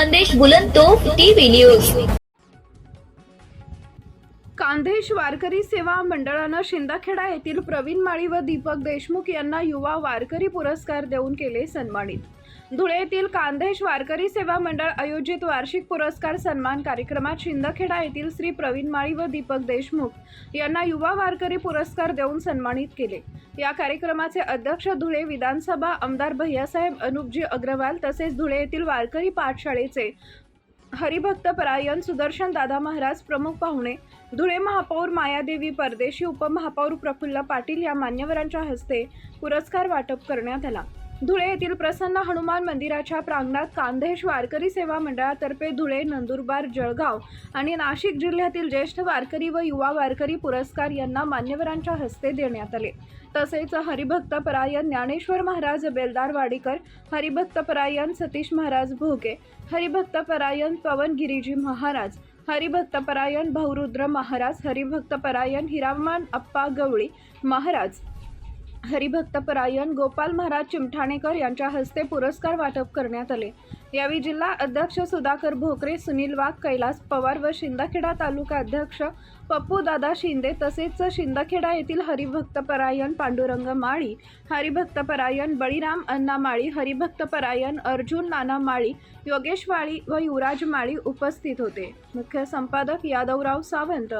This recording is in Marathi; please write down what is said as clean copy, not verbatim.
Khandesh Bulandtof TV news. खानदेश वारकरी सेवा मंडळानं शिंदखेडा येथील प्रवीण माळी व दीपक देशमुख यांना युवा वारकरी पुरस्कार देऊन केले सन्मानित। धुळे येथील खानदेश वारकरी सेवा मंडळ आयोजित वार्षिक पुरस्कार सन्मान कार्यक्रमात शिंदखेडा येथील श्री प्रवीण माळी व दीपक देशमुख यांना युवा वारकरी पुरस्कार देऊन सन्मानित केले। या कार्यक्रमाचे अध्यक्ष धुळे विधानसभा आमदार भैयासाहेब अनुपजी अग्रवाल तसेच धुळे येथील वारकरी पाठशाळेचे हरिभक्त परायण सुदर्शन दादा महाराज प्रमुख पाहुणे, धुळे महापौर मायादेवी परदेशी, उपमहापौर प्रफुल्ल पाटील या मान्यवरांच्या हस्ते पुरस्कार वाटप करण्यात आला। धुळे येथील प्रसन्न हनुमान मंदिराच्या प्रांगणात खानदेश वारकरी सेवा मंडळातर्फे धुळे, नंदुरबार, जळगाव आणि नाशिक जिल्ह्यातील ज्येष्ठ वारकरी व युवा वारकरी पुरस्कार यांना मान्यवरांच्या हस्ते देण्यात आले। तसेच हरिभक्त परायण ज्ञानेश्वर महाराज बेलदार वाडीकर, हरिभक्त परायण सतीश महाराज भोगे, हरिभक्त परायण पवन गिरीजी महाराज, हरिभक्त परायण भाऊरुद्र महाराज, हरिभक्त परायण हिरामन अप्पा गवळी महाराज, हरिभक्त परायण गोपाल महाराज चिमठाणेकर यांच्या हस्ते पुरस्कार वाटप करण्यात आले। यावेळी जिल्हा अध्यक्ष सुधाकर भोकरे, सुनील वाघ, कैलास पवार व शिंदखेडा तालुका अध्यक्ष पप्पू दादा शिंदे तसेच शिंदखेडा येथील हरिभक्त परायण पांडुरंग माळी, हरिभक्त परायण बळीराम अण्णा माळी, हरिभक्त परायण अर्जुन नाना माळी, योगेश माळी व युवराज माळी उपस्थित होते। मुख्य संपादक यादवराव सावंत।